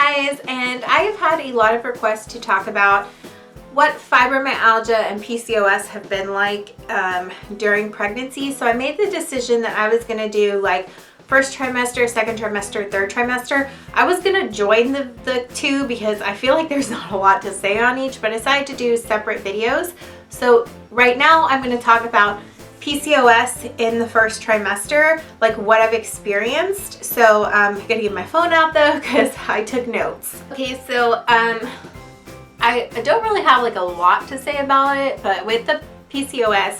guys, and I have had a lot of requests to talk about what fibromyalgia and PCOS have been like during pregnancy. So I made the decision that I was going to do like first trimester, second trimester, third trimester. I was going to join the two because I feel like there's not a lot to say on each, but I decided to do separate videos. So right now I'm going to talk about PCOS in the first trimester, like what I've experienced. So I'm gonna get my phone out though because I took notes. Okay, so I don't really have like a lot to say about it, but with the PCOS,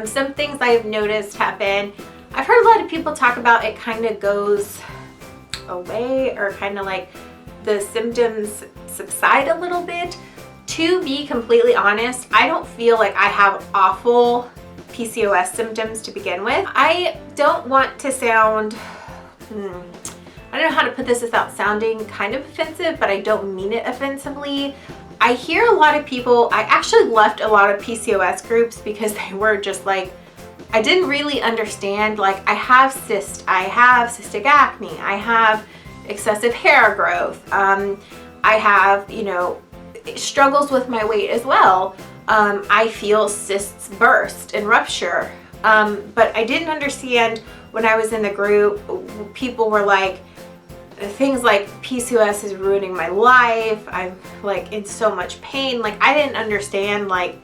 some things I've noticed happen. I've heard a lot of people talk about it kind of goes away, or kind of like the symptoms subside a little bit. To be completely honest, I don't feel like I have awful PCOS symptoms to begin with. I don't want to sound, I don't know how to put this without sounding kind of offensive, but I don't mean it offensively. I hear a lot of people, I actually left a lot of PCOS groups because they were just like, I didn't really understand, like I have cystic acne, I have excessive hair growth, I have, you know, struggles with my weight as well. I feel cysts burst and rupture, but I didn't understand when I was in the group, people were like, things like PCOS is ruining my life, I'm like in so much pain. Like I didn't understand, like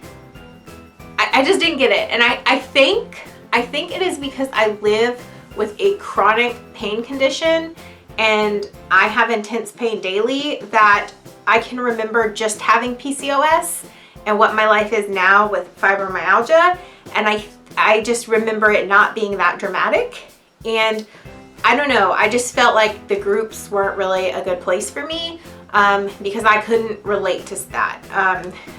I just didn't get it. And I think it is because I live with a chronic pain condition and I have intense pain daily, that I can remember just having PCOS and what my life is now with fibromyalgia, and I just remember it not being that dramatic. And I don't know, I just felt like the groups weren't really a good place for me because I couldn't relate to that.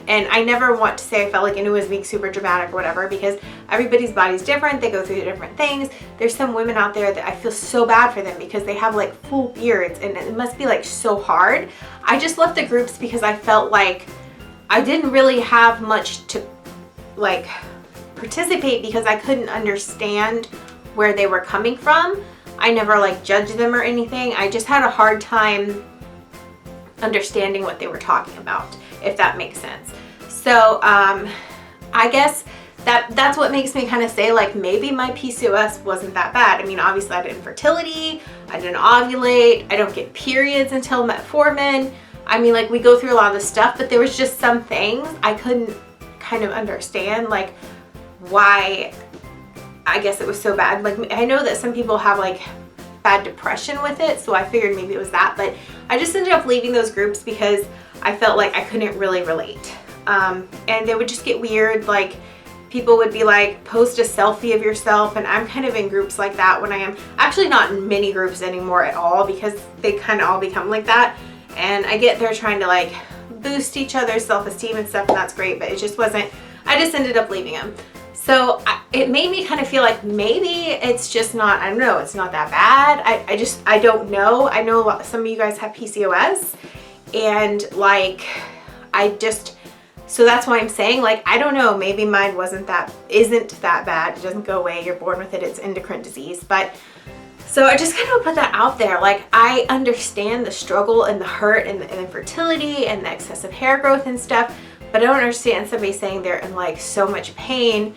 And I never want to say I felt like it was being super dramatic or whatever, because everybody's body's different, they go through different things. There's some women out there that I feel so bad for them because they have like full beards and it must be like so hard. I just left the groups because I felt like I didn't really have much to like participate because I couldn't understand where they were coming from. I never like judged them or anything. I just had a hard time understanding what they were talking about, if that makes sense. So I guess that's what makes me kind of say like maybe my PCOS wasn't that bad. I mean, obviously I had infertility, I didn't ovulate, I don't get periods until metformin. I mean, like we go through a lot of this stuff, but there was just some things I couldn't kind of understand, like why I guess it was so bad. Like I know that some people have like bad depression with it, so I figured maybe it was that, but I just ended up leaving those groups because I felt like I couldn't really relate. And they would just get weird, like people would be like, post a selfie of yourself, and I'm kind of in groups like that when I am actually not in many groups anymore at all because they kind of all become like that. And I get they're trying to like boost each other's self-esteem and stuff, and that's great, but it just wasn't, I just ended up leaving them. So it made me kind of feel like maybe it's just not, I don't know, it's not that bad. I don't know. I know some of you guys have PCOS, and like, so that's why I'm saying like, I don't know, maybe mine isn't that bad. It doesn't go away. You're born with it. It's endocrine disease. But so I just kind of put that out there. Like I understand the struggle and the hurt and the infertility and the excessive hair growth and stuff, but I don't understand somebody saying they're in like so much pain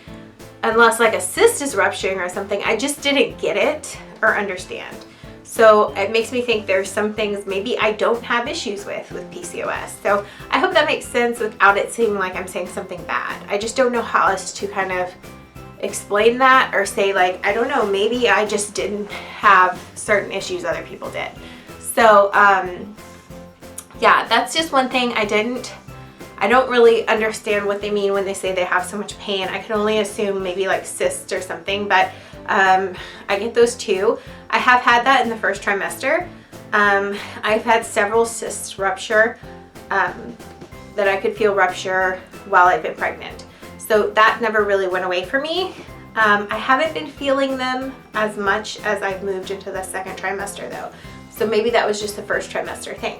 unless like a cyst is rupturing or something. I just didn't get it or understand. So it makes me think there's some things maybe I don't have issues with PCOS. So I hope that makes sense without it seeming like I'm saying something bad. I just don't know how else to kind of explain that or say like, I don't know, maybe I just didn't have certain issues other people did. So yeah, that's just one thing I don't really understand what they mean when they say they have so much pain. I can only assume maybe like cysts or something, but I get those too. I have had that in the first trimester. I've had several cysts rupture that I could feel rupture while I've been pregnant. So that never really went away for me. I haven't been feeling them as much as I've moved into the second trimester though. So maybe that was just the first trimester thing.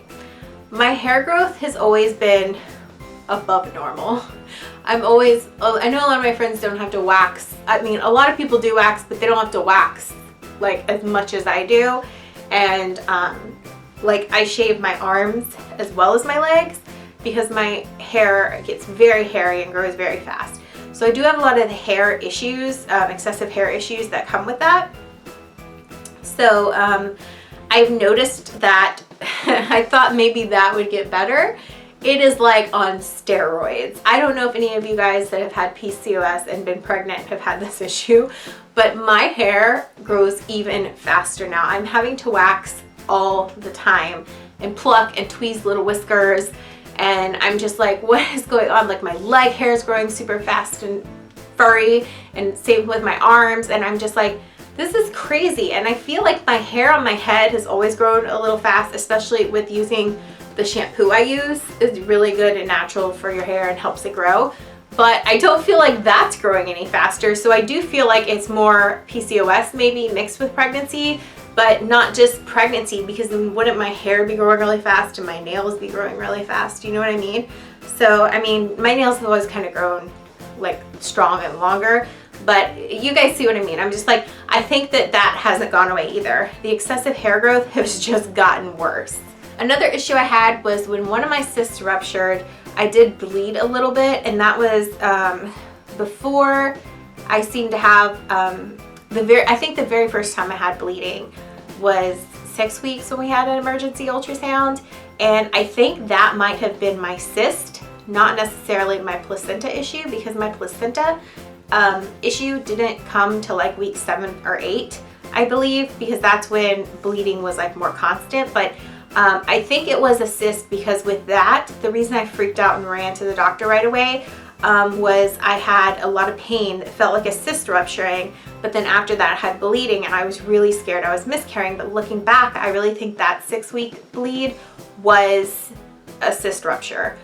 My hair growth has always been above normal. I know a lot of my friends don't have to wax. I mean, a lot of people do wax, but they don't have to wax like as much as I do. And like I shave my arms as well as my legs because my hair gets very hairy and grows very fast. So I do have a lot of hair issues, excessive hair issues that come with that. So I've noticed that I thought maybe that would get better. It is like on steroids. I don't know if any of you guys that have had PCOS and been pregnant have had this issue, but my hair grows even faster now. I'm having to wax all the time and pluck and tweeze little whiskers, and I'm just like, what is going on? Like my leg hair is growing super fast and furry, and same with my arms, and I'm just like, this is crazy. And I feel like my hair on my head has always grown a little fast, especially with using the shampoo I use. Is really good and natural for your hair and helps it grow. But I don't feel like that's growing any faster. So I do feel like it's more PCOS maybe mixed with pregnancy, but not just pregnancy, because then wouldn't my hair be growing really fast and my nails be growing really fast? You know what I mean? So, I mean, my nails have always kind of grown like strong and longer, but you guys see what I mean. I'm just like, I think that that hasn't gone away either. The excessive hair growth has just gotten worse. Another issue I had was when one of my cysts ruptured, I did bleed a little bit, and that was before I seemed to have I think the very first time I had bleeding was 6 weeks when we had an emergency ultrasound, and I think that might have been my cyst, not necessarily my placenta issue, because my placenta issue didn't come till like week 7 or 8, I believe, because that's when bleeding was like more constant. But I think it was a cyst, because with that, the reason I freaked out and ran to the doctor right away was I had a lot of pain that felt like a cyst rupturing, but then after that I had bleeding and I was really scared I was miscarrying. But looking back, I really think that 6-week bleed was a cyst rupture.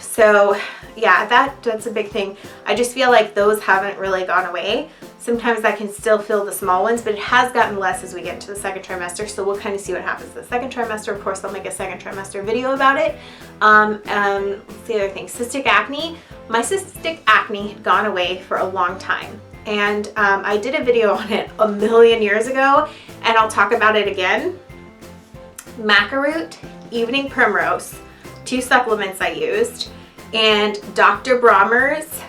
So yeah, that's a big thing. I just feel like those haven't really gone away. Sometimes I can still feel the small ones, but it has gotten less as we get into the second trimester. So we'll kind of see what happens the second trimester. Of course, I'll make a second trimester video about it. What's the other thing? Cystic acne. My cystic acne had gone away for a long time. And I did a video on it a million years ago, and I'll talk about it again. Maca root, evening primrose, 2 supplements I used, and Dr. Brommer's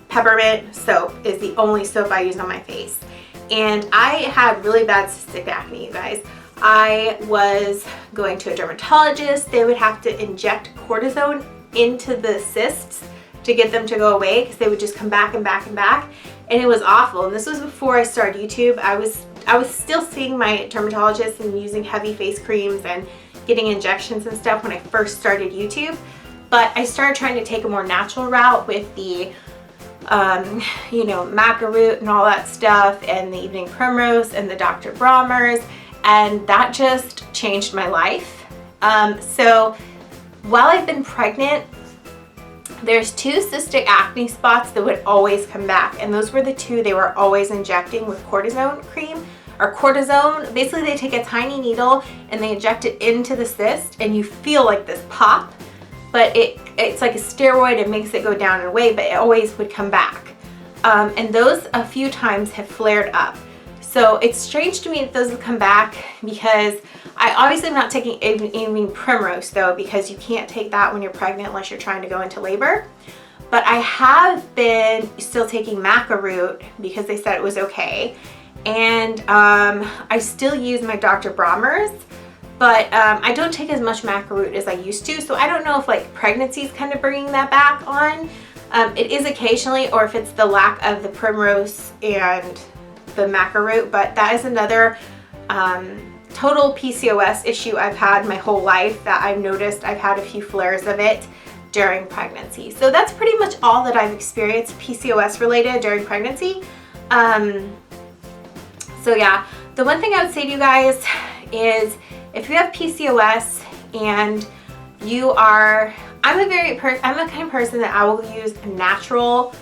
peppermint soap is the only soap I use on my face. And I had really bad cystic acne, you guys. I was going to a dermatologist. They would have to inject cortisone into the cysts to get them to go away, because they would just come back and back and back, and it was awful. And this was before I started YouTube. I was still seeing my dermatologist and using heavy face creams and getting injections and stuff when I first started YouTube. But I started trying to take a more natural route with the you know, maca root and all that stuff, and the evening primrose and the Dr. Brommer's, and that just changed my life. So while I've been pregnant, there's 2 cystic acne spots that would always come back, and those were the 2 they were always injecting with cortisone cream, or cortisone. Basically, they take a tiny needle and they inject it into the cyst, and you feel like this pop, but it's like a steroid. It makes it go down and away, but it always would come back. And those a few times have flared up. So it's strange to me that those have come back, because I obviously am not taking evening primrose though, because you can't take that when you're pregnant unless you're trying to go into labor. But I have been still taking maca root because they said it was okay. And I still use my Dr. Brommer's, but I don't take as much maca root as I used to. So I don't know if like pregnancy is kind of bringing that back on. It is occasionally, or if it's the lack of the primrose and the maca root, but that is another total PCOS issue I've had my whole life that I've noticed. I've had a few flares of it during pregnancy. So that's pretty much all that I've experienced PCOS related during pregnancy. So yeah, the one thing I would say to you guys is if you have PCOS and you are, I'm the kind of person that I will use natural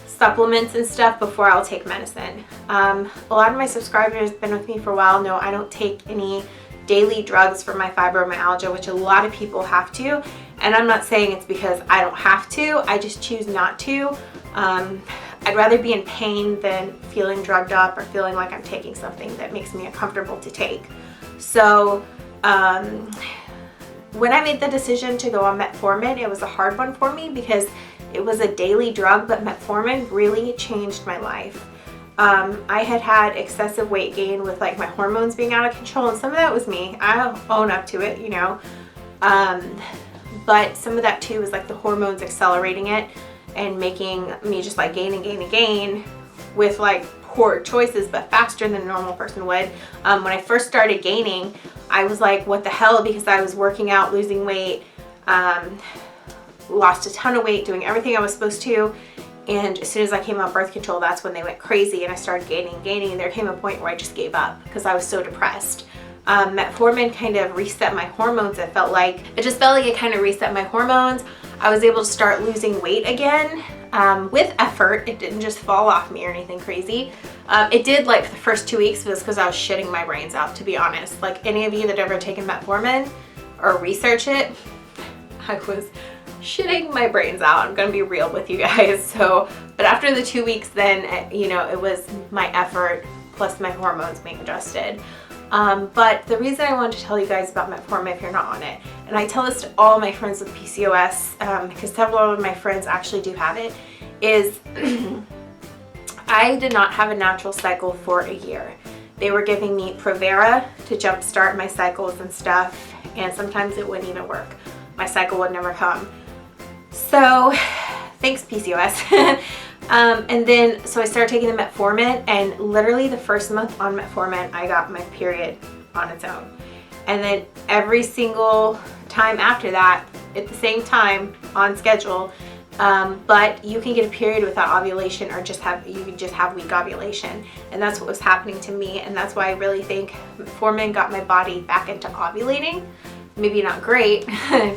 supplements and stuff before I'll take medicine. A lot of my subscribers have been with me for a while know I don't take any daily drugs for my fibromyalgia, which a lot of people have to. And I'm not saying it's because I don't have to, I just choose not to. I'd rather be in pain than feeling drugged up or feeling like I'm taking something that makes me uncomfortable to take. So When I made the decision to go on metformin, it was a hard one for me because it was a daily drug, but metformin really changed my life. I had excessive weight gain with like my hormones being out of control, and some of that was me. I'll own up to it, you know. But some of that too was like the hormones accelerating it and making me just like gain with like poor choices, but faster than a normal person would. When I first started gaining, I was like, what the hell? Because I was working out, losing weight, lost a ton of weight, doing everything I was supposed to. And as soon as I came on birth control, that's when they went crazy and I started gaining. And there came a point where I just gave up because I was so depressed. Metformin kind of reset my hormones. It just felt like it kind of reset my hormones. I was able to start losing weight again with effort. It didn't just fall off me or anything crazy. It did like the first 2 weeks was because I was shitting my brains out, to be honest. Like any of you that ever taken metformin or research it, I was shitting my brains out. I'm gonna be real with you guys. So, but after the 2 weeks, then, you know, it was my effort plus my hormones being adjusted. But the reason I wanted to tell you guys about metformin if you're not on it, and I tell this to all my friends with PCOS, because several of my friends actually do have it, is I did not have a natural cycle for a year. They were giving me Provera to jumpstart my cycles and stuff, and sometimes it wouldn't even work. My cycle would never come. So, thanks PCOS. And then, so I started taking the metformin, and literally the first month on metformin, I got my period on its own. And then every single time after that, at the same time, on schedule, but you can get a period without ovulation, or you can just have weak ovulation. And that's what was happening to me, and that's why I really think metformin got my body back into ovulating. Maybe not great,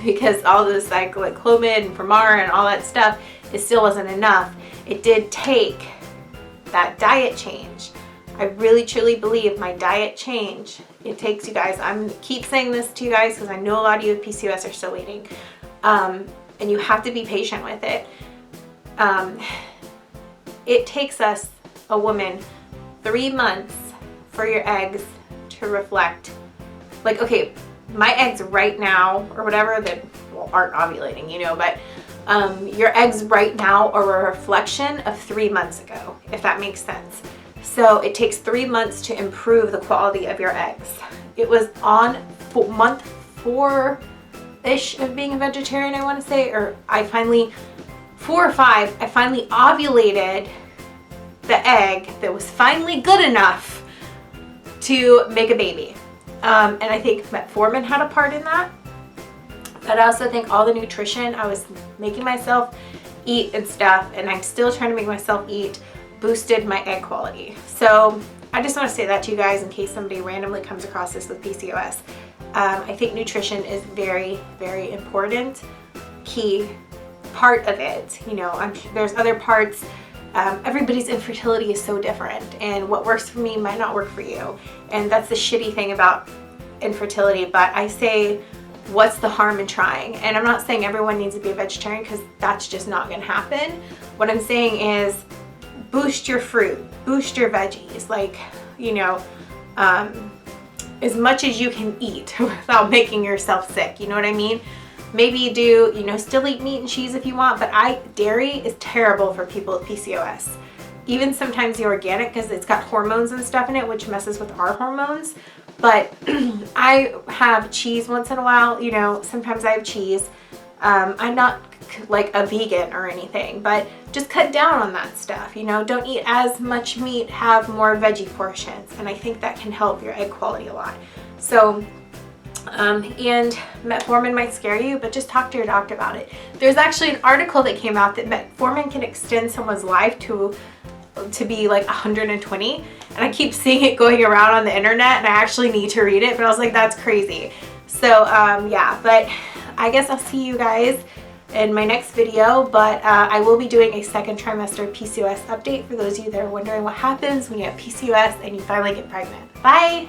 because all this like Clomid and Promar and all that stuff, it still wasn't enough. It did take that diet change. I really truly believe my diet change, it takes, you guys, I'm keep saying this to you guys because I know a lot of you with PCOS are still waiting, and you have to be patient with it. It takes us, a woman, 3 months for your eggs to reflect, like, okay, my eggs right now, or whatever, that aren't ovulating, you know, but your eggs right now are a reflection of 3 months ago, if that makes sense. So it takes 3 months to improve the quality of your eggs. It was on month 4-ish of being a vegetarian, I want to say, or 4 or 5, I finally ovulated the egg that was finally good enough to make a baby. And I think metformin had a part in that. But I also think all the nutrition I was making myself eat and stuff, and I'm still trying to make myself eat, boosted my egg quality. So I just want to say that to you guys in case somebody randomly comes across this with PCOS. I think nutrition is very, very important, key part of it. You know, there's other parts. Everybody's infertility is so different, and what works for me might not work for you. And that's the shitty thing about infertility. But I say, what's the harm in trying? And I'm not saying everyone needs to be a vegetarian, because that's just not going to happen. What I'm saying is boost your fruit, boost your veggies, like, you know, as much as you can eat without making yourself sick. You know what I mean? Maybe do, you know, still eat meat and cheese if you want, but dairy is terrible for people with PCOS. Even sometimes the organic, because it's got hormones and stuff in it, which messes with our hormones. But I have cheese once in a while, you know, sometimes I have cheese. I'm not like a vegan or anything, but just cut down on that stuff, you know, don't eat as much meat, have more veggie portions, and I think that can help your egg quality a lot. So, and metformin might scare you, but just talk to your doctor about it. There's actually an article that came out that metformin can extend someone's life to be like 120, and I keep seeing it going around on the internet, and I actually need to read it, but I was like, that's crazy. So yeah, but I guess I'll see you guys in my next video, but I will be doing a second trimester PCOS update for those of you that are wondering what happens when you have PCOS and you finally get pregnant. Bye!